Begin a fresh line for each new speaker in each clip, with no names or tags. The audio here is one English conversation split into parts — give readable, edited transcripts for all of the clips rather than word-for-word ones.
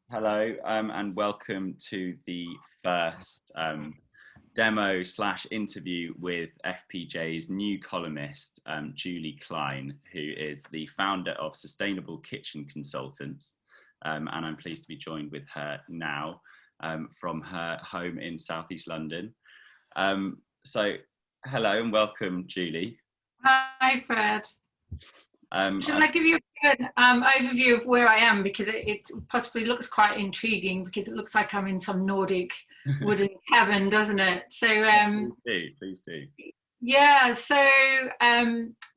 Hello, and welcome to the first demo slash interview with FPJ's new columnist, Julie Cleijne, who is the founder of Sustainable Kitchen Consultants. And I'm pleased to be joined with her now from her home in Southeast London. So hello and welcome, Julie.
Hi, Fred. Shall I give you a good overview of where I am? Because it possibly looks quite intriguing because it looks like I'm in some Nordic wooden cabin, doesn't it? So,
please do.
Yeah, so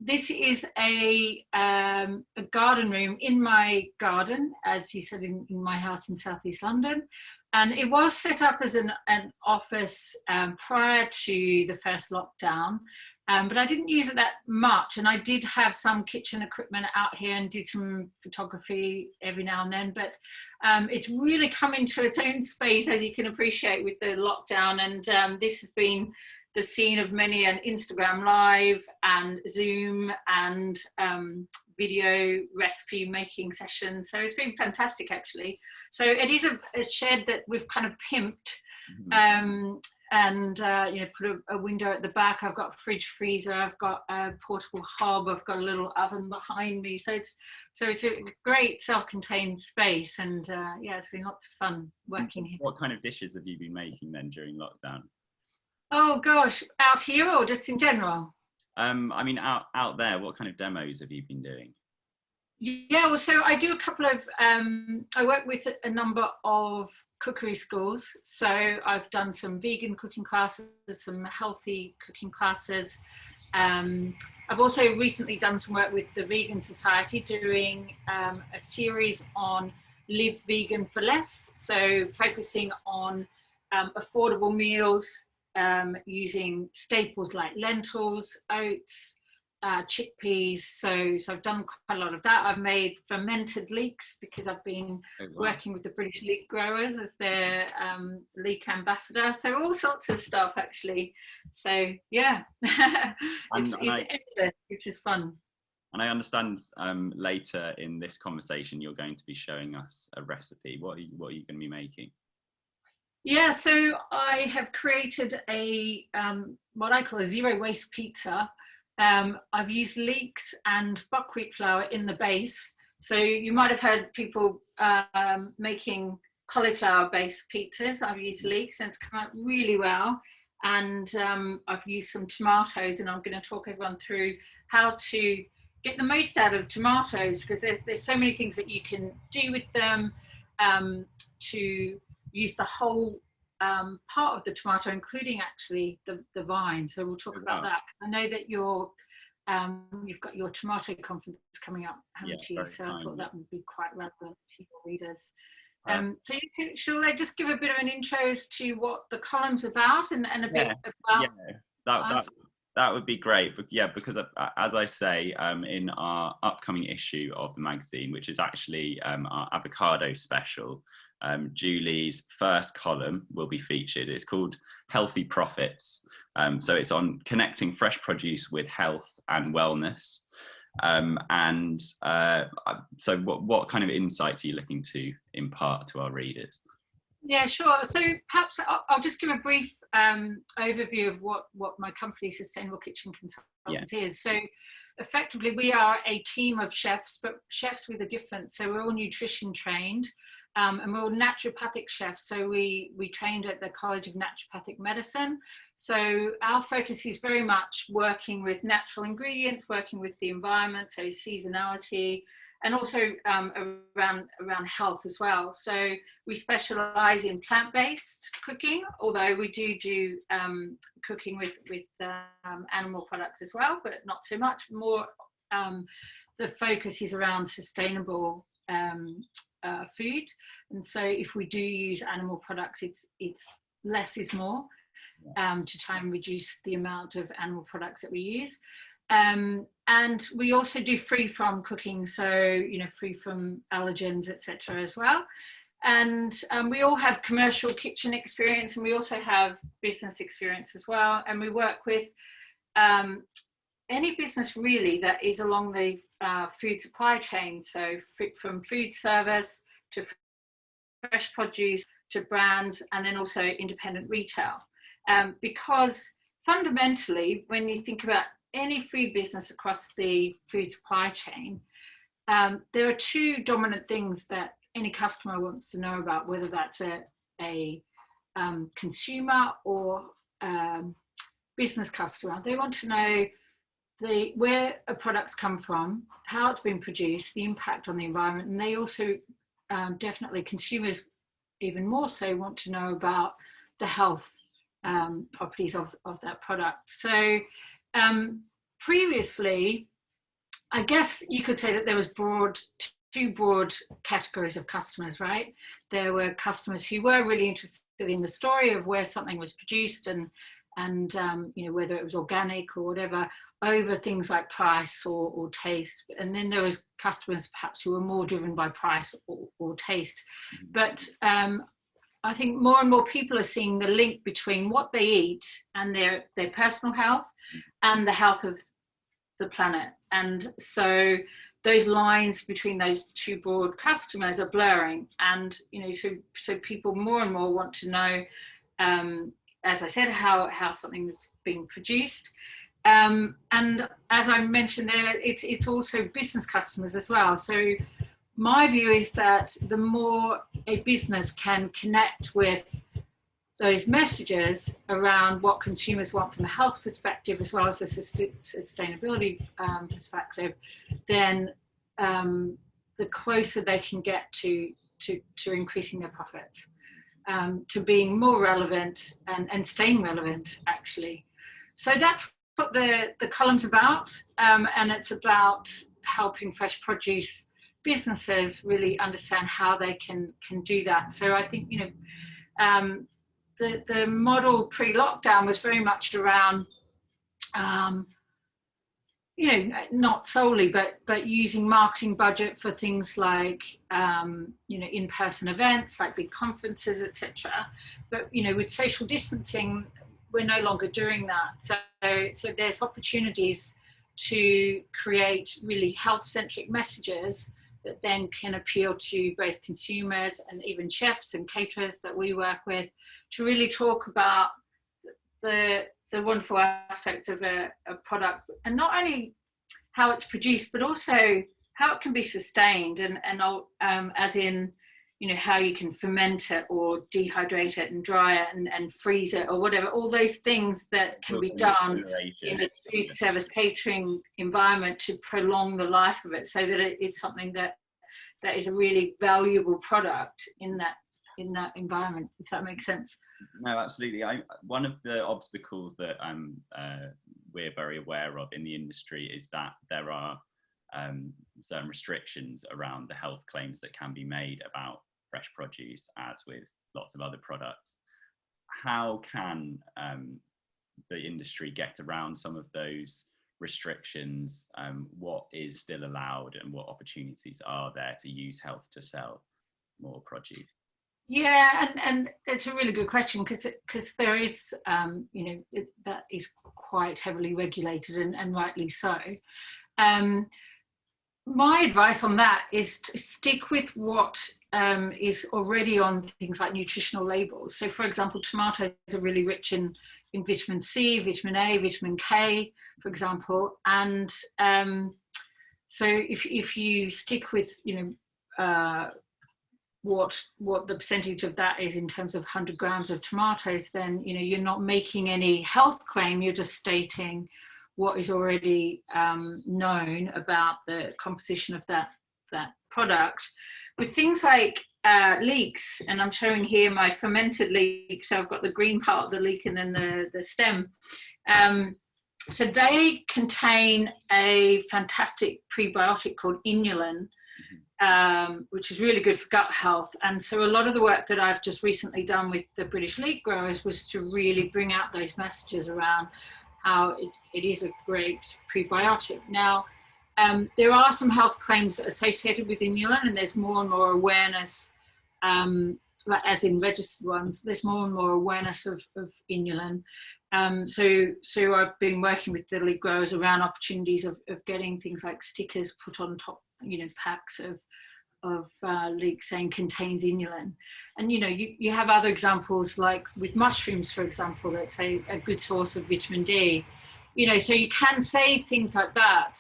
this is a garden room in my garden, as you said, in my house in Southeast London. And it was set up as an office prior to the first lockdown. But I didn't use it that much, and I did have some kitchen equipment out here and did some photography every now and then, but it's really come into its own space, as you can appreciate, with the lockdown, and this has been the scene of many an Instagram Live and Zoom and video recipe making sessions, so it's been fantastic actually. So it is a shed that we've kind of pimped. And you know, put a window at the back. I've got a fridge freezer, I've got a portable hob, I've got a little oven behind me, so it's a great self-contained space, and yeah, it's been lots of fun working here.
What kind of dishes have you been making then during lockdown?
Oh gosh, out here or just in general?
I mean, out there, what kind of demos have you been doing?
Yeah, well, so I do a couple of, I work with a number of cookery schools. So I've done some vegan cooking classes, some healthy cooking classes. I've also recently done some work with the Vegan Society doing a series on live vegan for less. So focusing on affordable meals using staples like lentils, oats, chickpeas, so I've done quite a lot of that. I've made fermented leeks because I've been working with the British leek growers as their leek ambassador, so all sorts of stuff actually. So yeah, it's endless, which is fun.
And I understand later in this conversation you're going to be showing us a recipe. What are you going to be making?
Yeah, so I have created a what I call a zero waste pizza. I've used leeks and buckwheat flour in the base. So you might have heard people making cauliflower-based pizzas. I've used leeks and it's come out really well. And I've used some tomatoes, and I'm going to talk everyone through how to get the most out of tomatoes, because there's so many things that you can do with them to use the whole part of the tomato, including actually the vine. So we'll talk about that. I know that you've got your tomato conference coming up, haven't you? So I thought that would be quite relevant for your readers. So shall I just give a bit of an intro as to what the column's about and a bit about
that would be great. But yeah, because as I say, in our upcoming issue of the magazine, which is actually our avocado special, Julie's first column will be featured. It's called Healthy Profits. So it's on connecting fresh produce with health and wellness. So what kind of insights are you looking to impart to our readers?
Yeah, sure. So perhaps I'll just give a brief overview of what my company, Sustainable Kitchen Consultants, is. So effectively, we are a team of chefs, but chefs with a difference. So we're all nutrition trained, and we're all naturopathic chefs. So we trained at the College of Naturopathic Medicine. So our focus is very much working with natural ingredients, working with the environment, so seasonality, and also around health as well. So we specialize in plant-based cooking, although we do cooking with animal products as well, but not so much. More the focus is around sustainable food. And so if we do use animal products, it's less is more, to try and reduce the amount of animal products that we use. And we also do free from cooking, so free from allergens, etc. as well. And we all have commercial kitchen experience, and we also have business experience as well. And we work with any business really that is along the food supply chain, so from food service to fresh produce to brands, and then also independent retail. Because fundamentally, when you think about any food business across the food supply chain, there are two dominant things that any customer wants to know about, whether that's a consumer or business customer. They want to know where a product's come from, how it's been produced, the impact on the environment, and they also definitely, consumers even more so, want to know about the health properties of that product. So previously, I guess you could say that there was two broad categories of customers, right? There were customers who were really interested in the story of where something was produced and you know, whether it was organic or whatever, over things like price or taste. And then there was customers perhaps who were more driven by price or taste. But I think more and more people are seeing the link between what they eat and their personal health and the health of the planet. And so those lines between those two broad customers are blurring. And, you know, so people more and more want to know, as I said, how something is being produced. And as I mentioned there, it's also business customers as well. So my view is that the more a business can connect with those messages around what consumers want from a health perspective, as well as a sustainability perspective, then the closer they can get to increasing their profits, to being more relevant and staying relevant, actually. So that's what the column's about, and it's about helping fresh produce businesses really understand how they can do that. So I think, you know, the model pre-lockdown was very much around, you know, not solely, but using marketing budget for things like, you know, in-person events, like big conferences, etc. But, you know, with social distancing, we're no longer doing that. So there's opportunities to create really health-centric messages that then can appeal to both consumers and even chefs and caterers that we work with, to really talk about the wonderful aspects of a product, and not only how it's produced, but also how it can be sustained, and as in, you know, how you can ferment it or dehydrate it and dry it and freeze it or whatever, all those things that can be done in a food service catering environment to prolong the life of it, so that it's something that is a really valuable product in that environment, if that makes sense.
No, absolutely. One of the obstacles that we're very aware of in the industry is that there are certain restrictions around the health claims that can be made about fresh produce, as with lots of other products. How can the industry get around some of those restrictions? What is still allowed, and what opportunities are there to use health to sell more produce?
Yeah, and it's a really good question, because there is, you know, that is quite heavily regulated, and rightly so. My advice on that is to stick with what is already on things like nutritional labels. So, for example, tomatoes are really rich in vitamin C, vitamin A, vitamin K, for example. And so if you stick with, you know, what the percentage of that is in terms of 100 grams of tomatoes, then, you know, you're not making any health claim, you're just stating what is already known about the composition of that product. With things like leeks, and I'm showing here my fermented leek, so I've got the green part of the leek and then the stem. So they contain a fantastic prebiotic called inulin, which is really good for gut health. And so a lot of the work that I've just recently done with the British leek growers was to really bring out those messages around how it is a great prebiotic. Now, there are some health claims associated with inulin, and there's more and more awareness, like as in registered ones, there's more and more awareness of inulin. So I've been working with the leek growers around opportunities of getting things like stickers put on top, you know, packs of leak saying contains inulin. And you have other examples, like with mushrooms, for example, that's a good source of vitamin D. So you can say things like that,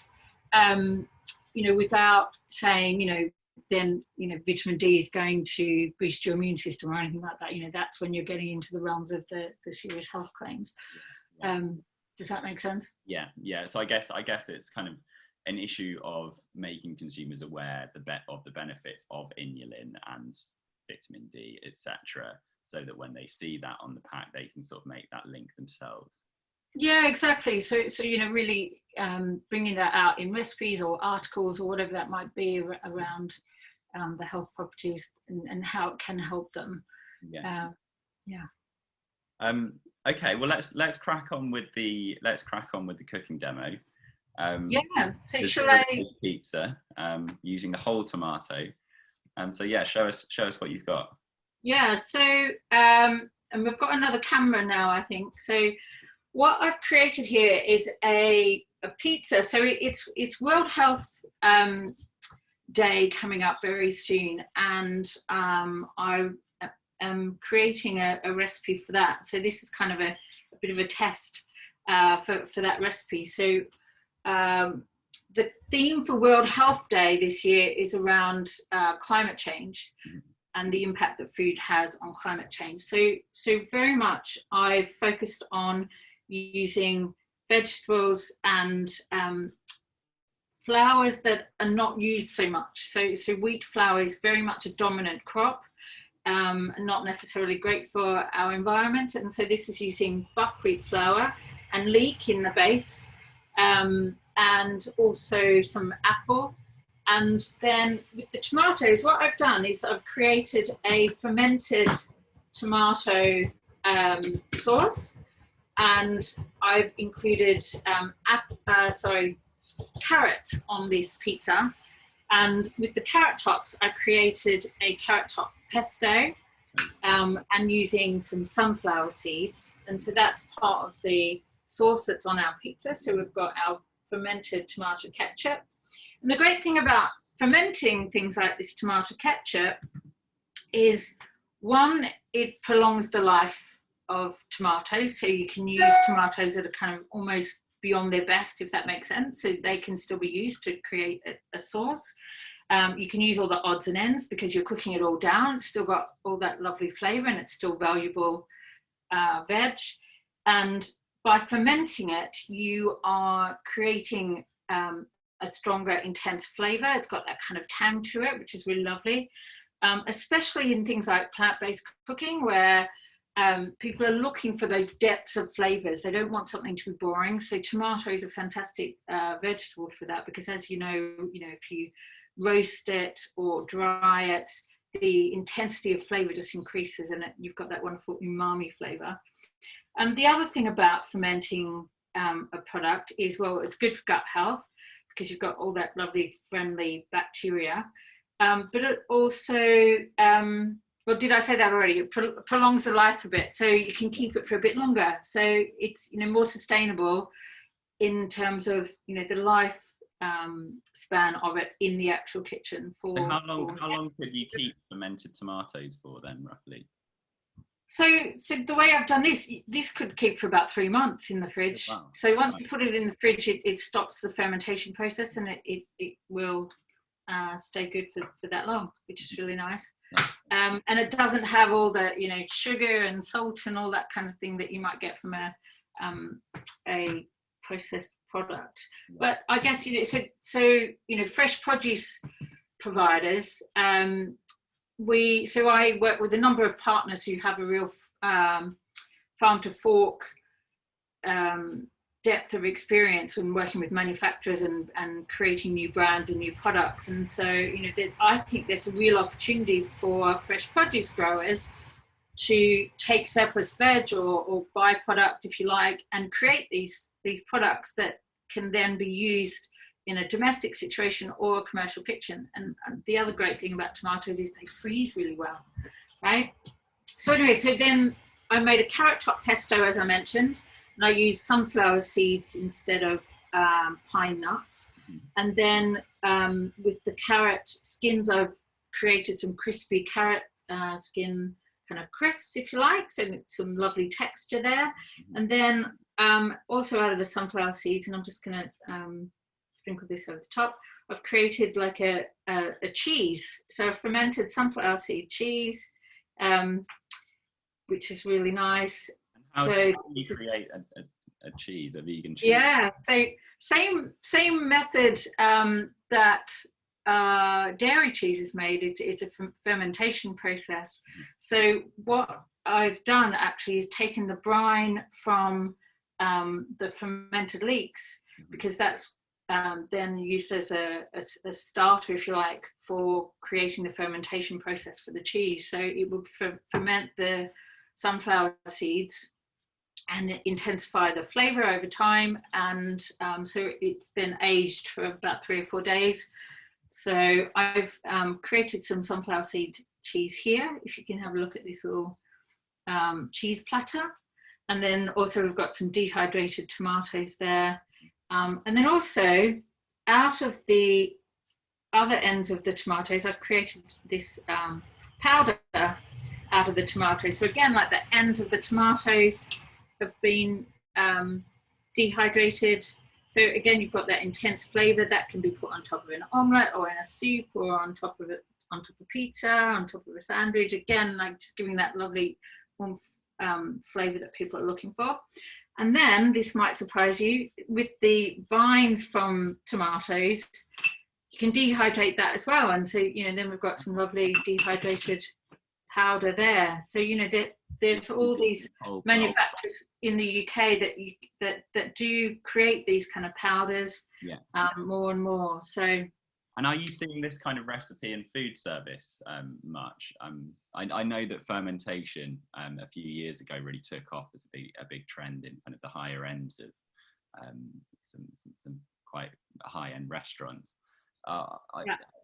without saying, then vitamin D is going to boost your immune system or anything like that. That's when you're getting into the realms of the serious health claims. Does that make sense?
Yeah. So I guess it's kind of an issue of making consumers aware of the benefits of inulin and vitamin D, etc., so that when they see that on the pack, they can sort of make that link themselves.
Yeah, exactly. So really bringing that out in recipes or articles or whatever that might be around the health properties and how it can help them.
Okay, well let's crack on with the cooking demo.
So shall I?
Pizza using the whole tomato. So yeah, show us what you've got.
Yeah. So and we've got another camera now, I think. So what I've created here is a pizza. So it's World Health Day coming up very soon, and I am creating a recipe for that. So this is kind of a bit of a test for that recipe. So the theme for World Health Day this year is around climate change and the impact that food has on climate change. So very much I've focused on using vegetables and flours that are not used so much. So wheat flour is very much a dominant crop, not necessarily great for our environment. And so this is using buckwheat flour and leek in the base, and also some apple. And then with the tomatoes, what I've done is I've created a fermented tomato sauce, and I've included carrots on this pizza. And with the carrot tops, I created a carrot top pesto, and using some sunflower seeds. And so that's part of the sauce that's on our pizza. So we've got our fermented tomato ketchup. And the great thing about fermenting things like this tomato ketchup is, one, it prolongs the life of tomatoes. So you can use tomatoes that are kind of almost beyond their best, if that makes sense. So they can still be used to create a sauce. You can use all the odds and ends because you're cooking it all down. It's still got all that lovely flavor and it's still valuable veg. And by fermenting it, you are creating a stronger, intense flavor. It's got that kind of tang to it, which is really lovely, especially in things like plant-based cooking, where people are looking for those depths of flavors. They don't want something to be boring. So tomato is a fantastic vegetable for that, because as you know, if you roast it or dry it, the intensity of flavor just increases, and you've got that wonderful umami flavor. And the other thing about fermenting a product is, well, it's good for gut health because you've got all that lovely friendly bacteria, but it also, well, did I say that already? It prolongs the life a bit, so you can keep it for a bit longer. So it's more sustainable in terms of the life span of it in the actual kitchen.
So how long could you keep fermented tomatoes for then, roughly?
So the way I've done this could keep for about 3 months in the fridge. Oh, wow. So once you put it in the fridge, it stops the fermentation process, and it will stay good for that long, which is really nice. And it doesn't have all the sugar and salt and all that kind of thing that you might get from a processed product. But I guess so fresh produce providers. I work with a number of partners who have a real farm to fork depth of experience when working with manufacturers and creating new brands and new products. And so, I think there's a real opportunity for fresh produce growers to take surplus veg or byproduct, if you like, and create these products that can then be used in a domestic situation or a commercial kitchen. And the other great thing about tomatoes is they freeze really well, right? So anyway, so then I made a carrot top pesto, as I mentioned, and I used sunflower seeds instead of pine nuts. And then with the carrot skins, I've created some crispy carrot skin kind of crisps, if you like, so some lovely texture there. And then also out of the sunflower seeds, and I'm just going to sprinkle this over the top, I've created like a cheese, so a fermented sunflower seed cheese, which is really nice.
How
so
do you create a cheese, a vegan cheese?
Yeah, so same method that dairy cheese is made. It's a fermentation process. So what I've done actually is taken the brine from the fermented leeks, because that's then used as a starter, if you like, for creating the fermentation process for the cheese. So it would ferment the sunflower seeds and intensify the flavor over time, and so it's then aged for about 3 or 4 days. So I've created some sunflower seed cheese here, if you can have a look at this little cheese platter. And then also we've got some dehydrated tomatoes there. And then also out of the other ends of the tomatoes, I've created this powder out of the tomatoes. So again, like the ends of the tomatoes have been dehydrated. So again, you've got that intense flavor that can be put on top of an omelette or in a soup, or on top of it, on top of pizza, on top of a sandwich. Again, like just giving that lovely warm flavor that people are looking for. And then this might surprise you, with the vines from tomatoes, you can dehydrate that as well. And so, you know, then we've got some lovely dehydrated powder there. So, you know, there's all these manufacturers in the UK that do create these kind of powders, more and more. So.
And are you seeing this kind of recipe in food service much? I know that fermentation a few years ago really took off as a big trend in kind of the higher ends of some quite high-end restaurants.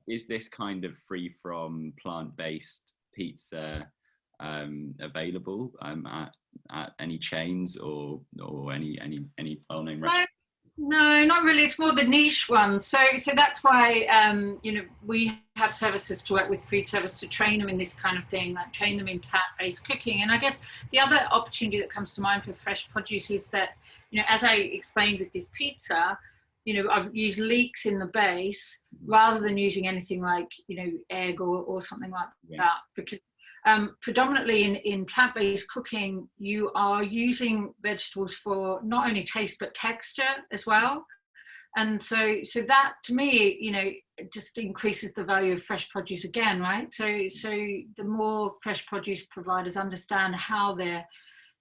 Is this kind of free from plant-based pizza available at any chains or any well-known restaurants?
No, not really. It's more the niche one. So that's why you know, we have services to work with food service to train them in this kind of thing, like train them in plant-based cooking. And I guess the other opportunity that comes to mind for fresh produce is that, you know, as I explained with this pizza, you know, I've used leeks in the base rather than using anything like, you know, egg or something like that, because predominantly in plant-based cooking, you are using vegetables for not only taste but texture as well. And so that, to me, you know, it just increases the value of fresh produce again, right? So the more fresh produce providers understand how their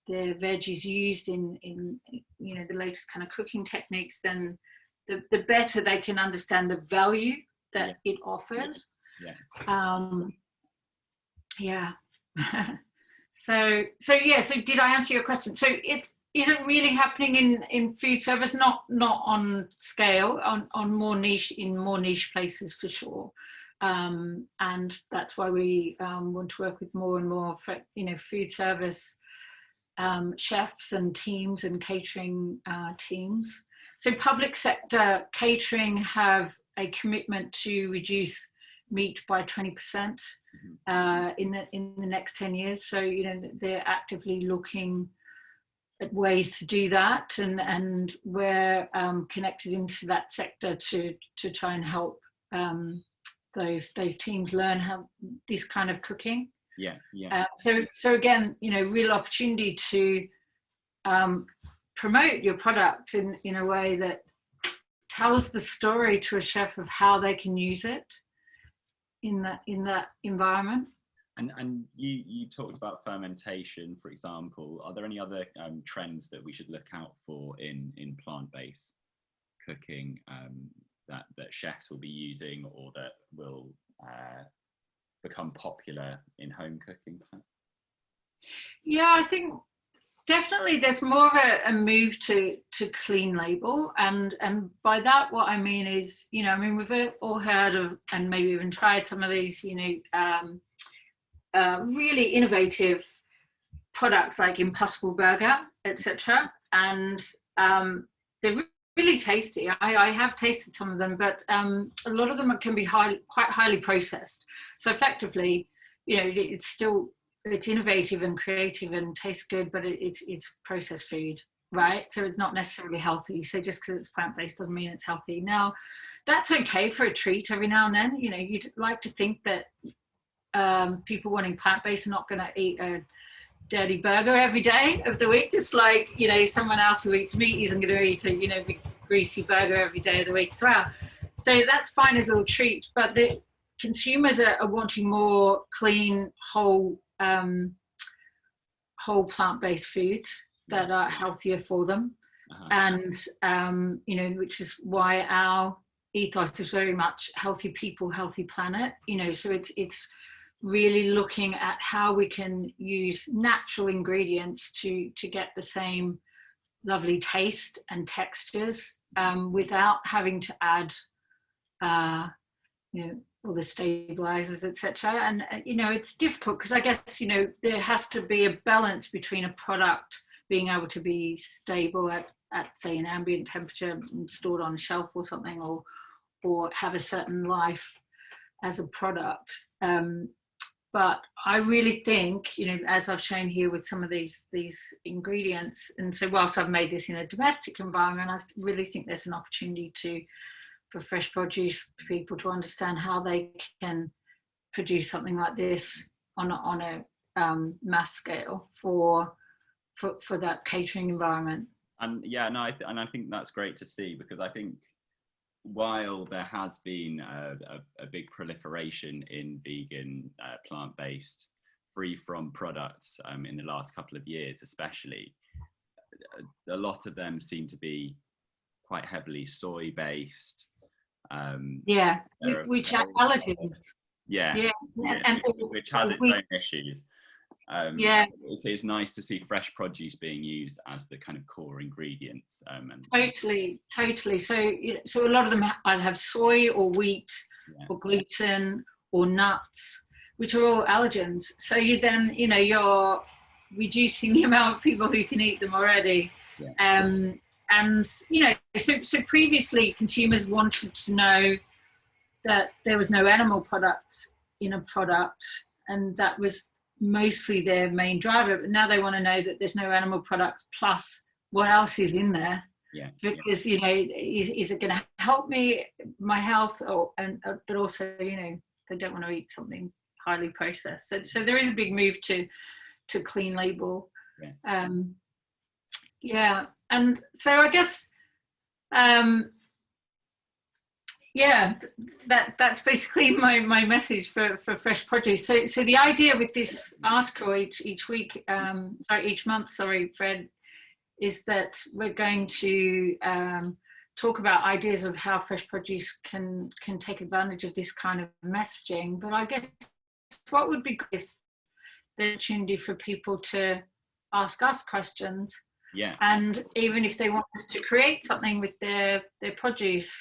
veg is used in you know, the latest kind of cooking techniques, then the better they can understand the value that it offers. So did I answer your question? So it isn't really happening in food service, not on scale, on more niche, in more niche places for sure. And that's why we want to work with more and more, you know, food service chefs and teams and catering teams. So public sector catering have a commitment to reduce meat by 20% in the next 10 years. So, you know, they're actively looking at ways to do that, and we're connected into that sector to try and help those teams learn how this kind of cooking. So again, you know, real opportunity to promote your product in a way that tells the story to a chef of how they can use it in that environment.
And you talked about fermentation, for example. Are there any other trends that we should look out for in plant-based cooking that chefs will be using, or that will become popular in home cooking, perhaps?
Yeah, I think definitely there's more of a move to clean label, and by that what I mean is, you know, I mean, we've all heard of and maybe even tried some of these, you know, really innovative products like Impossible Burger, etc. And they're really tasty. I have tasted some of them, but a lot of them can be quite highly processed. So effectively, you know, it's innovative and creative and tastes good, but it's processed food, right? So it's not necessarily healthy. So just because it's plant-based doesn't mean it's healthy. Now, that's okay for a treat every now and then. You know, you'd like to think that people wanting plant-based are not going to eat a dirty burger every day of the week, just like, you know, someone else who eats meat isn't going to eat a, you know, big greasy burger every day of the week as well. So that's fine as a little treat, but the consumers are wanting more clean, whole plant-based foods that are healthier for them. And you know, which is why our ethos is very much healthy people, healthy planet, you know. So it's really looking at how we can use natural ingredients to get the same lovely taste and textures without having to add you know, all the stabilizers, etc. And you know, it's difficult because I guess, you know, there has to be a balance between a product being able to be stable at say an ambient temperature and stored on a shelf or something, or have a certain life as a product. But I really think, you know, as I've shown here with some of these ingredients, and so whilst I've made this in a domestic environment, I really think there's an opportunity for fresh produce people to understand how they can produce something like this on a mass scale for that catering environment.
And yeah, no, and I think that's great to see, because I think while there has been a big proliferation in vegan, plant-based, free from products in the last couple of years, especially, a lot of them seem to be quite heavily soy-based.
Yeah, which are allergens.
Yeah,
and
which has its own issues.
Yeah,
it's nice to see fresh produce being used as the kind of core ingredients.
Totally. So, you know, so a lot of them either have soy or wheat or gluten or nuts, which are all allergens. So you then, you know, you're reducing the amount of people who can eat them already. And you know, so previously consumers wanted to know that there was no animal products in a product, and that was mostly their main driver. But now they want to know that there's no animal products plus what else is in there. Because you know, is it going to help me, my health, but also, you know, they don't want to eat something highly processed. So there is a big move to clean label. And so I guess that's basically my message for fresh produce. So the idea with this article each month, Fred, is that we're going to talk about ideas of how fresh produce can take advantage of this kind of messaging. But I guess what would be good if the opportunity for people to ask us questions. And even if they want us to create something with their produce.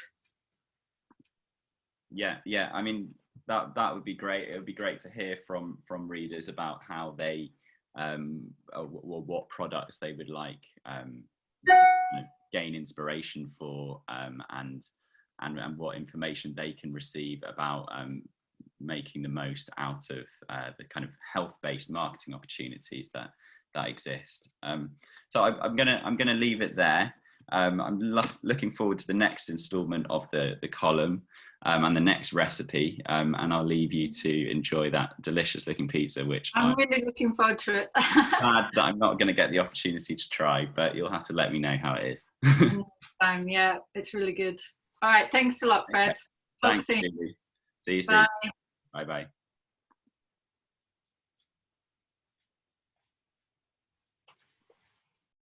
I mean, that would be great. It would be great to hear from readers about how they what products they would like gain inspiration for, and what information they can receive about making the most out of the kind of health-based marketing opportunities that exist. So I'm gonna leave it there. I'm looking forward to the next instalment of the column and the next recipe, and I'll leave you to enjoy that delicious looking pizza, which
I'm really looking forward to it.
Glad that I'm not going to get the opportunity to try, but you'll have to let me know how it is.
Yeah, it's really good. All right, thanks a lot, Fred.
Okay. Thanks,
soon.
See you soon. Bye bye.